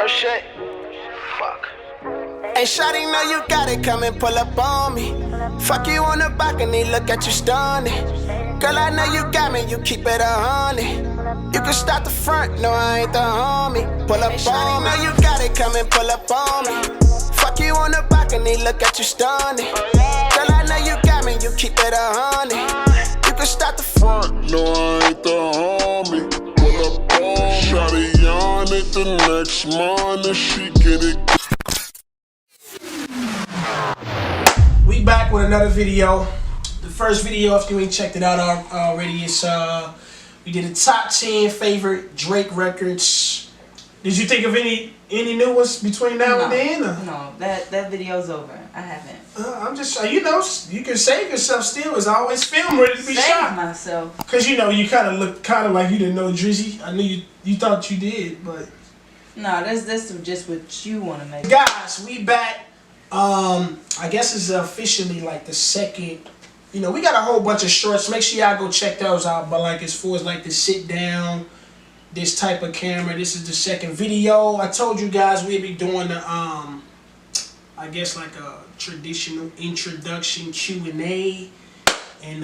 shit. Fuck. Hey, shawty, know you got it, come and pull up on me. Fuck you on the balcony, look at you stunning. Girl, I know you got me, you keep it 100. You can start the front, no, I ain't the homie. Pull up on me, know you got it, come and pull up on me. Fuck you on the balcony, look at you stunning. Girl, I know you got me, you keep it 100. You can start the front, no, I ain't the homie. Pull up on me, shawty on it the next morning, she get it. We back with another video. The first video, if you ain't checked it out already, it's we did a top 10 favorite Drake records. Did you think of any new ones between now and then? Or? No, that video's over. I haven't. I'm just, you know, you can save yourself still. It's always film ready to be shot. Save myself. Cause you know, you kind of look like you didn't know Drizzy. I knew you thought you did, but no, that's just what you want to make. Guys, we back. I guess it's officially like the second. You know, we got a whole bunch of shorts. Make sure y'all go check those out. But like as far as like the sit down, this type of camera, this is the second video. I told you guys we'd be doing the I guess like a traditional introduction Q&A. And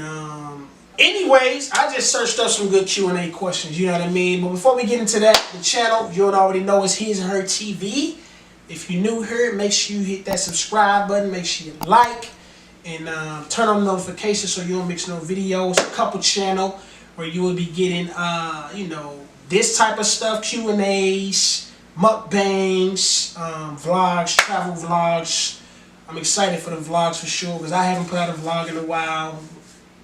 anyways, I just searched up some good Q&A questions, you know what I mean? But before we get into that, the channel, you already know, is His and Her TV. If you're new here, make sure you hit that subscribe button, make sure you like, and turn on notifications so you don't miss no videos. A couple channel where you will be getting, you know, this type of stuff, Q&As, mukbangs, vlogs, travel vlogs. I'm excited for the vlogs for sure because I haven't put out a vlog in a while.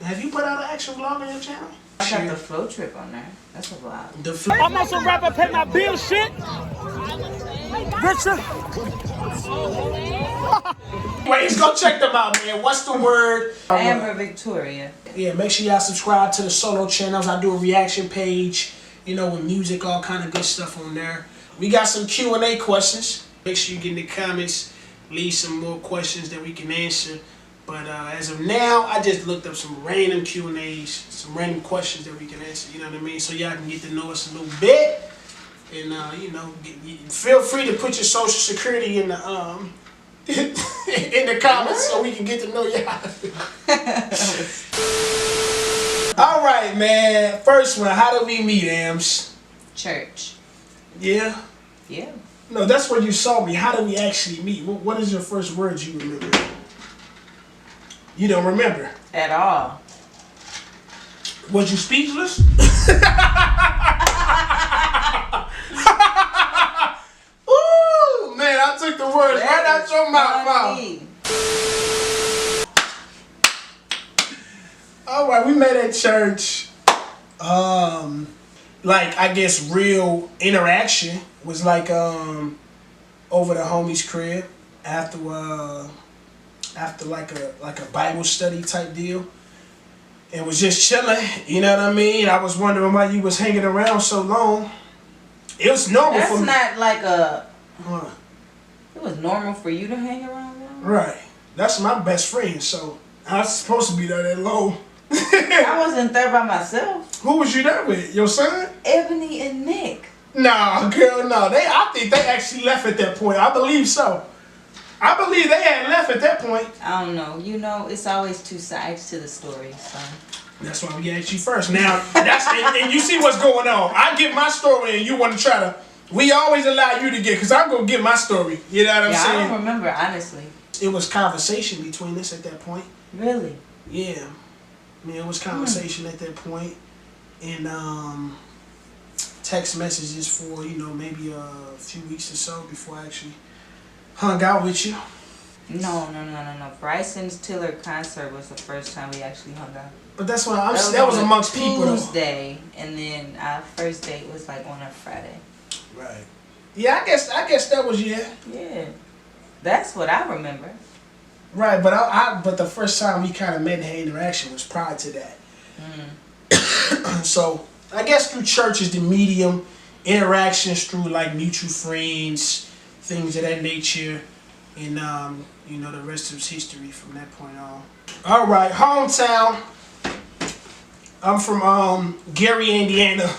Have you put out an actual vlog on your channel? I got the flow trip on there. That's a vlog. The flow. I'm not some rapper, pay my bill shit. Richard. Wait, go check them out, man. What's the word? Amber Victoria. Yeah, make sure y'all subscribe to the solo channels. I do a reaction page, you know, with music, all kind of good stuff on there. We got some Q&A questions. Make sure you get in the comments, leave some more questions that we can answer. But as of now, I just looked up some random Q&As, some random questions that we can answer, you know what I mean? So y'all can get to know us a little bit. And, you know, feel free to put your social security in the in the comments so we can get to know y'all. All right, man. First one. How did we meet, Ams? Church. Yeah? Yeah. No, that's where you saw me. How did we actually meet? What is your first words you remember? You don't remember? At all. Was you speechless? Ooh, man, I took the words right out your mouth. All right, we met at church. Like I guess real interaction was like over the homie's crib after like a Bible study type deal. And was just chilling, you know what I mean? I was wondering why you was hanging around so long. It was normal for me. That's not like a... It was normal for you to hang around with? Right. That's my best friend, so I was supposed to be there that long. I wasn't there by myself. Who was you there with? Your son? Ebony and Nick. Nah, girl, no. I think they actually left at that point. I believe so. I believe they had left at that point. I don't know. You know, it's always two sides to the story, so. That's why we asked you first. Now, and you see what's going on. I give my story and you want to try to... We always allow you to get, because I'm going to give my story. You know what I'm saying? I don't remember, honestly. It was conversation between us at that point. Really? Yeah. I mean, it was conversation at that point. And text messages for, you know, maybe a few weeks or so before I actually hung out with you. No. Bryson's Tiller concert was the first time we actually hung out. But that's why that was amongst people though. Tuesday, and then our first date was like on a Friday. Right. Yeah, I guess that was Yeah. That's what I remember. Right, but the first time we kind of met and had interaction was prior to that. So I guess through church is the medium, interactions through like mutual friends, things of that nature, and you know, the rest is history from that point on. All right, hometown. I'm from Gary, Indiana.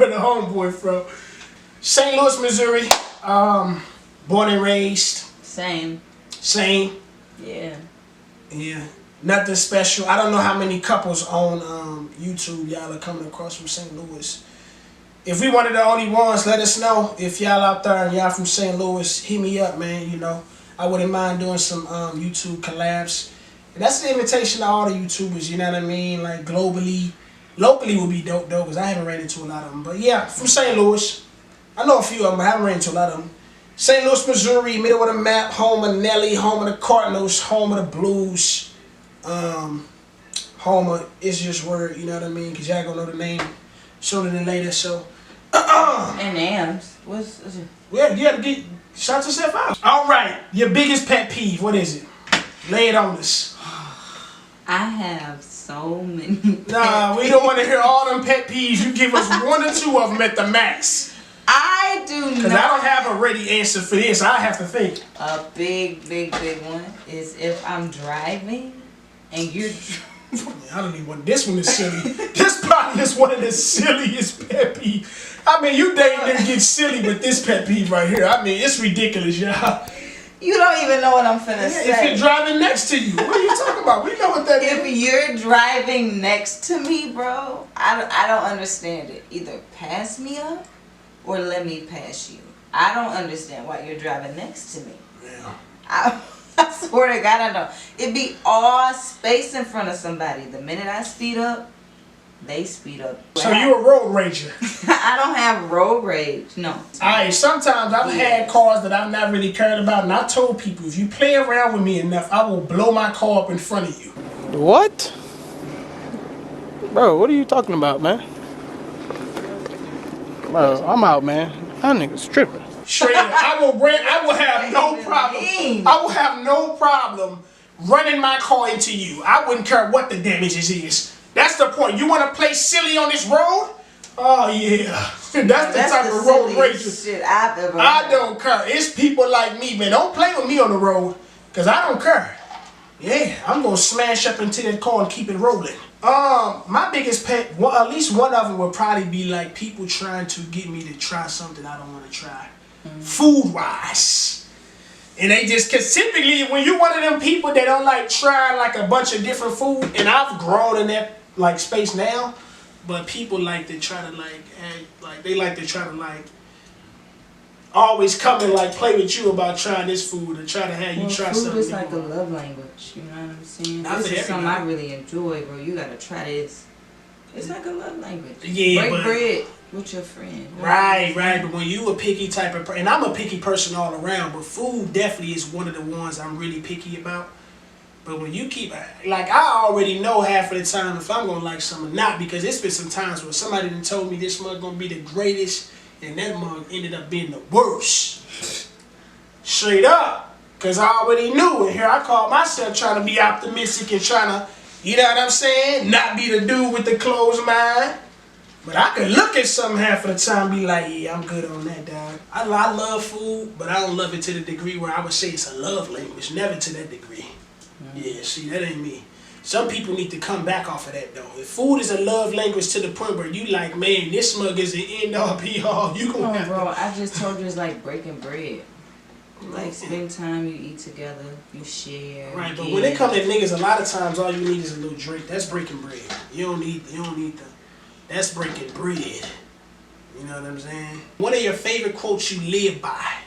where the homeboy from. St. Louis, Missouri. Born and raised. Same. Yeah. Yeah. Nothing special. I don't know how many couples on YouTube y'all are coming across from St. Louis. If we one of the only ones, let us know. If y'all out there and y'all from St. Louis, hit me up, man. You know, I wouldn't mind doing some YouTube collabs. And that's the invitation to all the YouTubers, you know what I mean? Like globally. Locally would be dope though, because I haven't ran into a lot of them. But yeah, from St. Louis. I know a few of them, but I haven't ran into a lot of them. St. Louis, Missouri, middle of the map, home of Nelly, home of the Cardinals, home of the Blues, home of HisNHers, you know what I mean? Because y'all gonna know the name sooner than later, so. And Ams. What's it? Well, you have to get, shout yourself out. All right, your biggest pet peeve, what is it? Lay it on us. I have so many. Nah, we don't want to hear all them pet peeves. You give us one or two of them at the max. I do not. Because I don't have a ready answer for this. I have to think. A big one is if I'm driving and you're. I don't even want. This one is silly. This probably is one of the silliest pet peeves. I mean, you dang near get silly with this pet peeve right here. I mean, it's ridiculous, y'all. You don't even know what I'm finna say. If you're driving next to you, what are you talking about? We know what that is. If you're driving next to me, bro, I don't understand it. Either pass me up or let me pass you. I don't understand why you're driving next to me. Yeah. I swear to God, I don't. It'd be all space in front of somebody. The minute I speed up, they speed up. So you a road rager? I don't have road rage, no. Alright, sometimes I've had cars that I've not really cared about, and I told people, if you play around with me enough, I will blow my car up in front of you. What? Bro, what are you talking about, man? Bro, I'm out, man. That nigga's tripping. Straight up, I will have no problem. I will have no problem running my car into you. I wouldn't care what the damages is. That's the point. You want to play silly on this road? Oh yeah, that's the type of road rager shit I've ever I don't care. It's people like me, man. Don't play with me on the road, cause I don't care. Yeah, I'm gonna smash up into that car and keep it rolling. My biggest pet, well, at least one of them would probably be like people trying to get me to try something I don't want to try, food-wise. And they just, cause typically when you one of them people that don't like try like a bunch of different food, and I've grown in that like space now, but people like to try to like act, like they like to try to like always come and like play with you about trying this food or try to have you try something. Food is like a love language, you know what I'm saying? This is something I really enjoy, bro. You gotta try this. It's like a love language. Yeah, break bread with your friend. Right. But when you a picky type of person, and I'm a picky person all around, but food definitely is one of the ones I'm really picky about. But when you keep, like, I already know half of the time if I'm gonna like something or not, because it's been some times where somebody done told me this mug gonna be the greatest, and that mug ended up being the worst. Straight up. Cause I already knew, and here I call myself trying to be optimistic and trying to, you know what I'm saying, not be the dude with the closed mind. But I could look at something half of the time and be like, yeah, I'm good on that, dog. I love food, but I don't love it to the degree where I would say it's a love language. Never to that degree. Yeah, see, that ain't me. Some people need to come back off of that, though. If food is a love language to the point where you like, man, this mug is the end all be all, you gonna have bro, to... I just told you it's like breaking bread. Like, spend time, you eat together, you share. Right, but when it comes to niggas, a lot of times all you need is a little drink. That's breaking bread. You don't need the... That's breaking bread. You know what I'm saying? One of your favorite quotes you live by.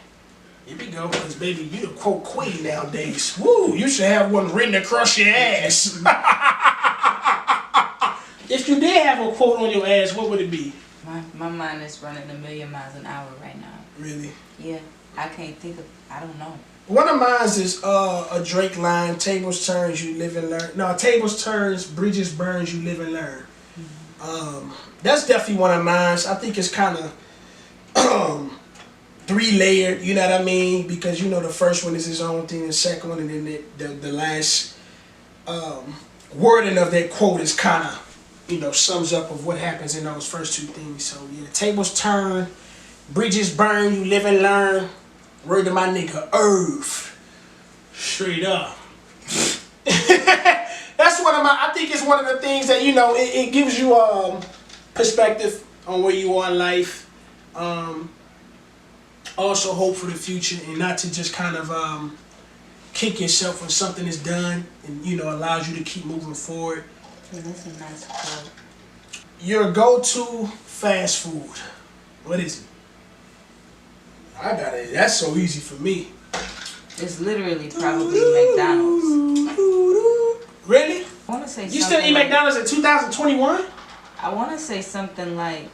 Here we go, because baby, you the quote queen nowadays. Woo, you should have one written across your ass. If you did have a quote on your ass, what would it be? My mind is running 1,000,000 miles an hour right now. Really? Yeah, I can't think of, I don't know. One of mine is a Drake line, tables turns, you live and learn. No, tables turns, bridges burns, you live and learn. That's definitely one of mine. I think it's kind of 3-layered, you know what I mean? Because you know the first one is his own thing, the second one, and then the last wording of that quote is kind of, you know, sums up of what happens in those first two things. So yeah, tables turn, bridges burn, you live and learn. Word to my nigga Irv. Straight up. That's one of my, I think it's one of the things that, you know, it gives you perspective. on where you are in life. Also hope for the future, and not to just kind of kick yourself when something is done, and you know, allows you to keep moving forward. Yeah, that's a nice quote. Your go-to fast food. What is it? I got it. That's so easy for me. It's literally probably McDonald's. Really? I want to say You still eat McDonald's in 2021? I want to say something like,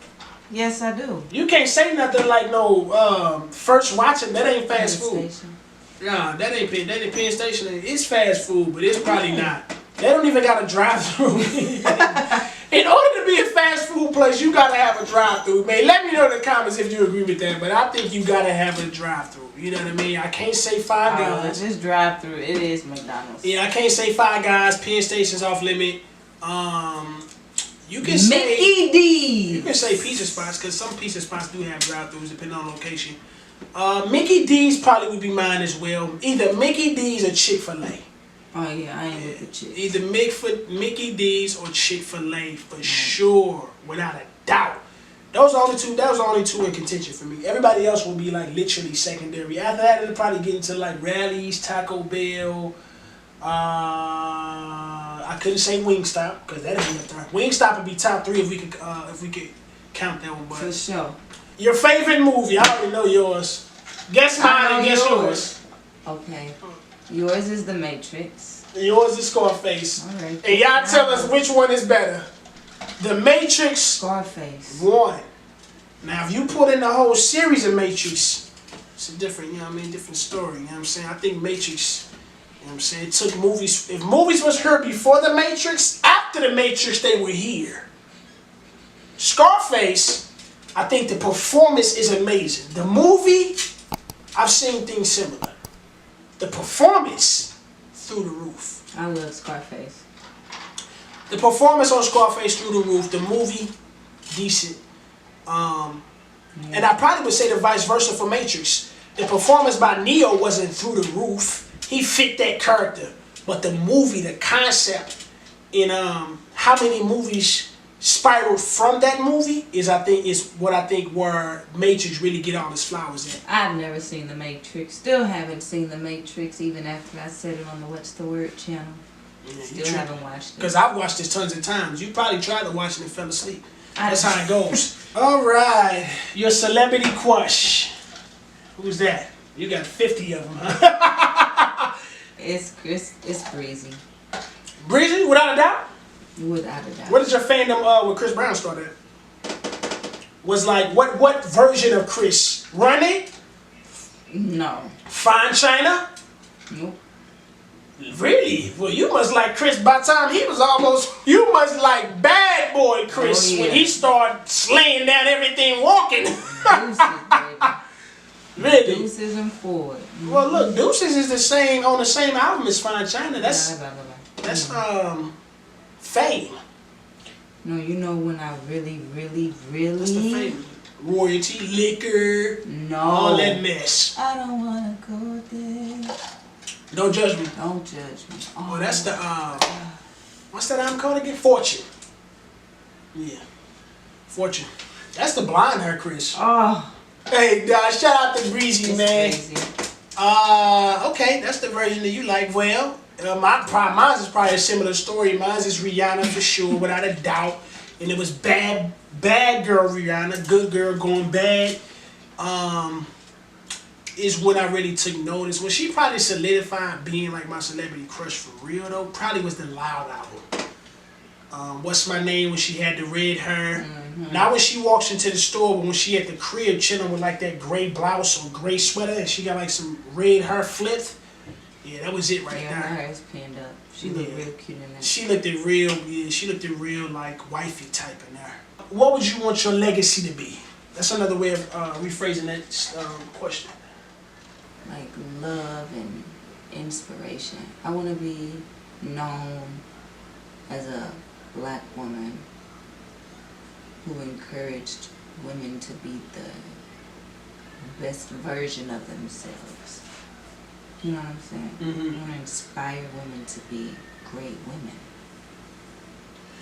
yes, I do. You can't say nothing like no first watching. That ain't fast food. Station. Nah, that ain't Penn Station. It's fast food, but it's probably not. They don't even got a drive-through. In order to be a fast food place, you gotta have a drive-through, man. Let me know in the comments if you agree with that, but I think you gotta have a drive-through. You know what I mean? I can't say Five Guys. Just drive-through. It is McDonald's. Yeah, I can't say Five Guys. Penn Station's off limit. You can say Mickey D's. You can say pizza spots, because some pizza spots do have drive-throughs depending on location. Mickey D's probably would be mine as well. Either Mickey D's or Chick-fil-A. Oh yeah, I ain't with the chips. Either Mickey D's or Chick-fil-A for sure, without a doubt. Those are the only two in contention for me. Everybody else will be like literally secondary. After that, it'll probably get into like Rally's, Taco Bell. I couldn't say Wingstop because that ain't up there. Wingstop would be top 3 if we could count that one. But For sure. Your favorite movie? I already know yours. Guess mine and guess yours. Okay. Yours is The Matrix. Yours is Scarface. All right. And y'all tell us which one is better. The Matrix. Scarface. 1. Now, if you put in the whole series of Matrix, it's a different, you know what I mean, different story. You know what I'm saying? I think Matrix, you know what I'm saying, it took movies. If movies was here before the Matrix, after the Matrix, they were here. Scarface, I think the performance is amazing. The movie, I've seen things similar. The performance, through the roof. I love Scarface. The performance on Scarface through the roof. The movie, decent. And I probably would say the vice versa for Matrix. The performance by Neo wasn't through the roof. He fit that character. But the movie, the concept, in how many movies spiraled from that movie is what I think where Matrix really get all his flowers at. I've never seen The Matrix. Still haven't seen The Matrix even after I said it on the What's the Word channel. Yeah, Still haven't watched it. Because I've watched this tons of times. You probably tried to watch it and fell asleep. That's how it goes. All right. Your celebrity crush. Who's that? You got 50 of them, huh? It's Breezy. Breezy, without a doubt? Without a doubt. Where did your fandom with Chris Brown start at? Was like, what version of Chris? Running? No. Fine China? Nope. Really? Well, you must like Chris by the time he was almost... You must like bad boy Chris when he started slaying down everything walking. Deuces, baby. Really? Deuces and Ford. Well, look, Deuces is on the same album as Fine China. That's Fame. No, you know when I really... That's the Fame. Royalty, liquor, No. all that mess. I don't wanna go there. Don't judge me. Don't judge me. Oh, Well, that's the what's that album called again? Fortune. Yeah, Fortune. That's the blonde hair, Chris. Oh. Hey, shout out to Breezy, man. Crazy. Okay, that's the version that you like. Well, mine is probably a similar story. Mine is Rihanna for sure, without a doubt. And it was bad girl Rihanna, good girl going bad. Is when I really took notice. When she probably solidified being like my celebrity crush for real though, probably was the Loud album. What's My Name, when she had the red hair. Mm-hmm. Not when she walks into the store, but when she at the crib chilling with like that gray blouse or gray sweater and she got like some red hair flipped. Yeah, that was it right there. Her hair is pinned up. She looked real cute in that. She looked it real like wifey type in there. What would you want your legacy to be? That's another way of rephrasing that question. Like love and inspiration. I want to be known as a black woman who encouraged women to be the best version of themselves. You know what I'm saying? Mm-hmm. I want to inspire women to be great women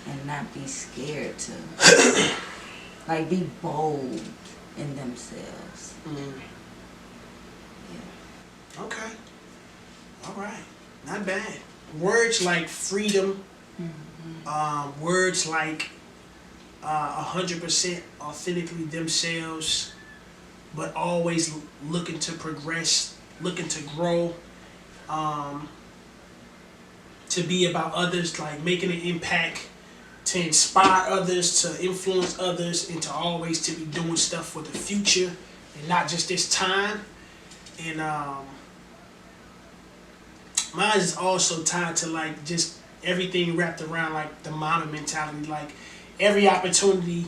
and not be scared to Like, be bold in themselves. Yeah. Okay. All right. Not bad. Words like freedom. Words like 100% authentically themselves, but always looking to progress, looking to grow, to be about others, like making an impact, to inspire others, to influence others, and to always to be doing stuff for the future and not just this time. And mine is also tied to like just everything wrapped around like the mama mentality. Like every opportunity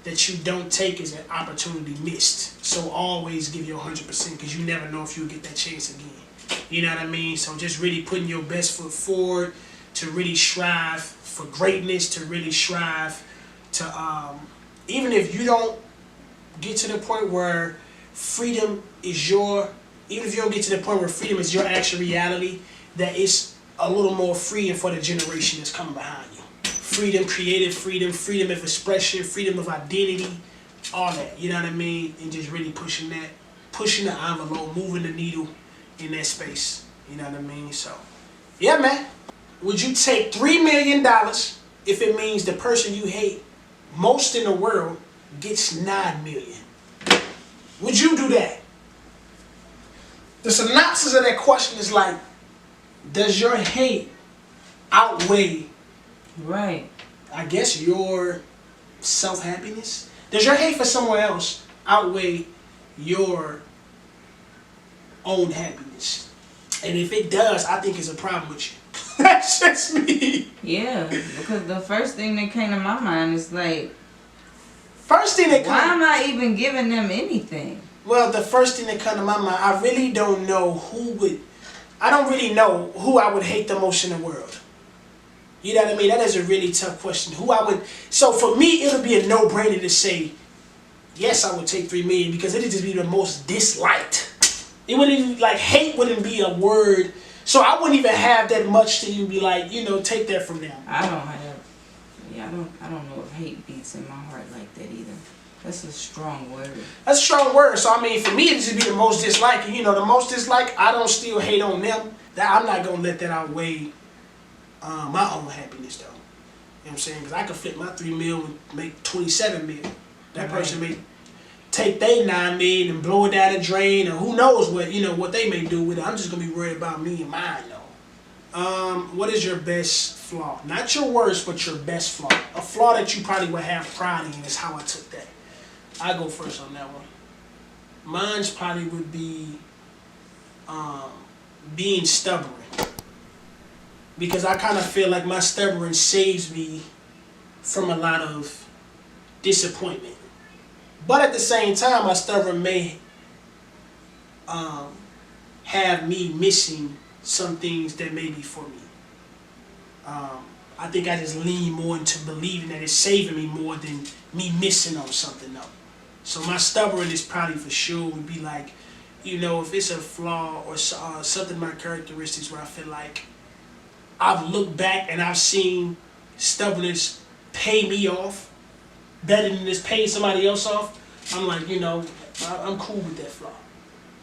that you don't take is an opportunity missed. So always give your 100% because you never know if you'll get that chance again. You know what I mean? So just really putting your best foot forward, to really strive for greatness, to really strive to, even if you don't get to the point where freedom is even if you don't get to the point where freedom is your actual reality, that it's a little more freeing for the generation that's coming behind you. Freedom, creative freedom, freedom of expression, freedom of identity, all that, you know what I mean? And just really pushing the envelope, moving the needle in that space, you know what I mean? So, yeah, man. Would you take $3 million if it means the person you hate most in the world gets $9 million? Would you do that? The synopsis of that question is like, does your hate outweigh, Right. I guess, your self-happiness? Does your hate for someone else outweigh your own happiness? And if it does, I think it's a problem with you. That's just me. Yeah, because the first thing that came to my mind is like, why am I even giving them anything? Well, the first thing that comes to my mind, I really don't know I don't really know who I would hate the most in the world. You know what I mean? That is a really tough question. So for me, it'll be a no-brainer to say, yes, I would take $3 million because it'd just be the most disliked. It wouldn't even, like, hate wouldn't be a word. So I wouldn't even have that much to even be like, take that from them. I don't know if hate beats in my heart like that either. That's a strong word. That's a strong word. So I mean, for me, it'd just be the most disliked. And the most disliked, I don't still hate on them. I'm not gonna let that outweigh my own happiness, though. You know what I'm saying? Because I could flip my $3 million and make $27 million. That person may take their $9 million and blow it down the drain, or who knows what they may do with it. I'm just gonna be worried about me and mine, though. What is your best flaw? Not your worst, but your best flaw. A flaw that you probably would have pride in is how I took that. I go first on that one. Mine's probably would be being stubborn. Because I kind of feel like my stubbornness saves me from a lot of disappointment. But at the same time, my stubborn may have me missing some things that may be for me. I think I just lean more into believing that it's saving me more than me missing on something though. So my stubbornness probably for sure would be like, if it's a flaw or something in my characteristics where I feel like I've looked back and I've seen stubbornness pay me off better than it's paying somebody else off, I'm like, I'm cool with that flaw.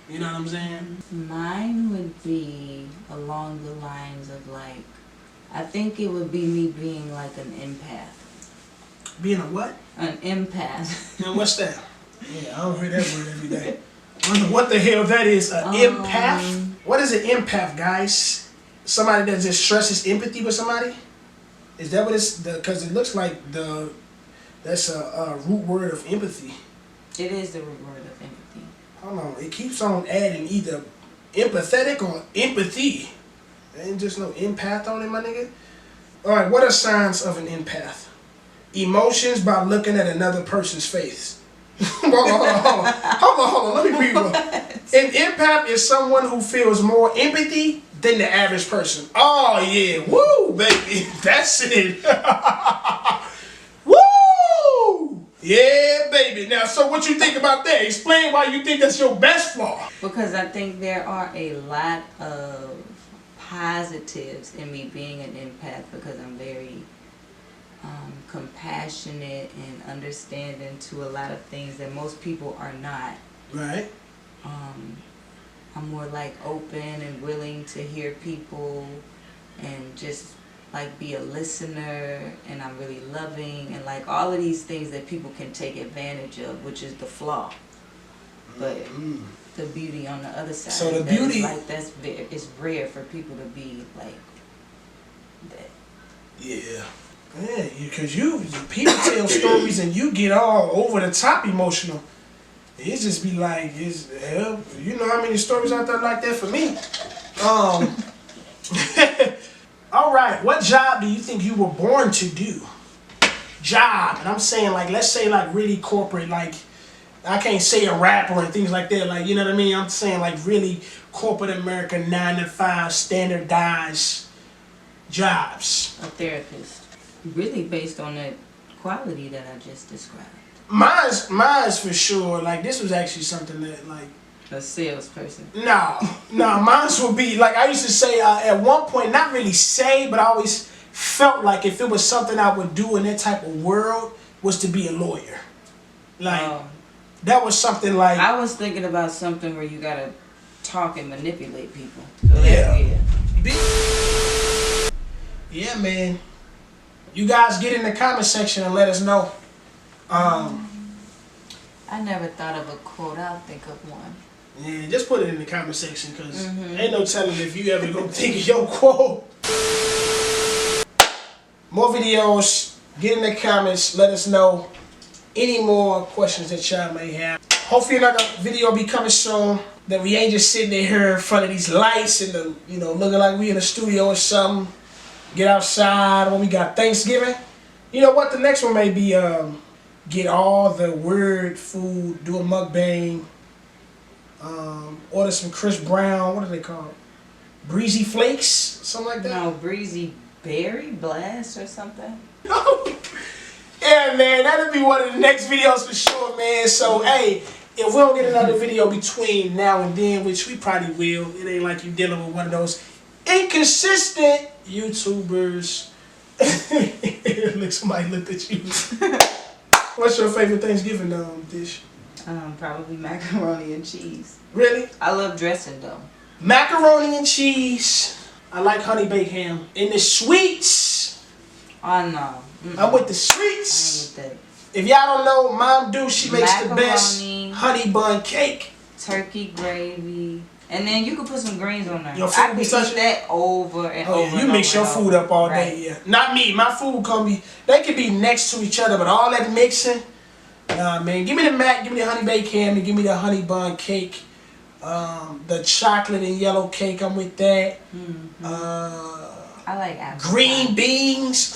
You know what I'm saying? Mine would be along the lines of like, I think it would be me being like an empath. Being a what? An empath. And what's that? Yeah, I don't hear that word every day. I don't know what the hell that is. An empath? What is an empath, guys? Somebody that just stresses empathy with somebody? Is that what it's? Because it looks like that's a root word of empathy. It is the root word of empathy. Hold on, it keeps on adding either empathetic or empathy. There ain't just no empath on it, my nigga. Alright, what are signs of an empath? Emotions by looking at another person's face. Hold on, let me read one. An empath is someone who feels more empathy than the average person. Oh yeah, woo, baby, that's it. Woo! Yeah, baby. Now, so what you think about that? Explain why you think that's your best flaw. Because I think there are a lot of positives in me being an empath because I'm very compassionate and understanding to a lot of things that most people are not. Right. I'm more like open and willing to hear people and just like be a listener, and I'm really loving and like all of these things that people can take advantage of, which is the flaw. But the beauty on the other side. So the beauty, like it's rare for people to be like that. Yeah. Yeah, because people tell stories and you get all over the top emotional. It just be like, hell, you know how many stories out there like that for me? All right, what job do you think you were born to do? Job, and I'm saying like, let's say like really corporate, like I can't say a rapper and things like that, like, you know what I mean? I'm saying like really corporate America, 9 to 5, standardized jobs. A therapist. Really based on that quality that I just described. Mine's for sure. Like this was actually something that like a salesperson. No, mine's would be like I used to say at one point, not really say, but I always felt like if it was something I would do in that type of world was to be a lawyer. Like that was something like I was thinking about something where you gotta talk and manipulate people. So yeah, man. You guys get in the comment section and let us know. I never thought of a quote. I'll think of one. Yeah, just put it in the comment section because ain't no telling if you ever gonna think of your quote. More videos. Get in the comments. Let us know any more questions that y'all may have. Hopefully another video will be coming soon. That we ain't just sitting here in front of these lights and looking like we in a studio or something. Get outside when we got Thanksgiving. You know what? The next one may be get all the word food, do a mukbang, order some Chris Brown, what are they called? Breezy Flakes, something like that? No, Breezy Berry Blast or something. Yeah, man, that'll be one of the next videos for sure, man. So, hey, if we don't get another video between now and then, which we probably will, it ain't like you dealing with one of those inconsistent YouTubers. Look, somebody looked at you. What's your favorite Thanksgiving dish? Probably macaroni and cheese. Really? I love dressing though. Macaroni and cheese. I like honey baked ham. And the sweets. Oh no. I'm with the sweets. I ain't with that. If y'all don't know, Mom Do, she makes macaroni, the best honey bun cake. Turkey gravy. And then you can put some greens on there. Your food I can eat such that over and over. Yeah, you mix your food up all day, yeah. Not me. My food they can be next to each other, but all that mixing, nah, man. Give me the mac, give me the honey baked ham, and give me the honey bun cake. The chocolate and yellow cake, I'm with that. I like apple green pie. beans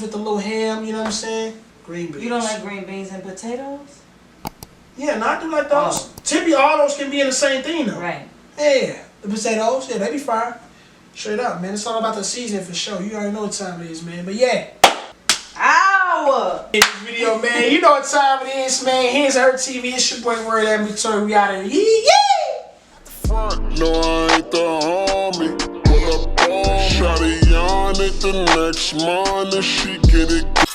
with the little ham, you know what I'm saying? Green beans. You don't like green beans and potatoes? Yeah, no, I do like those. Typically, all those can be in the same thing, though. Right. Yeah, the potatoes, yeah, they be fire. Straight up, man. It's all about the season for sure. You already know what time it is, man. But yeah. Ow! In this video, man, you know what time it is, man. Here's Her TV. It's your boy Word Ambulatory. We out of here. Yeah! No, I ain't the homie. Pull up on Shawty on it the next morning. She get it.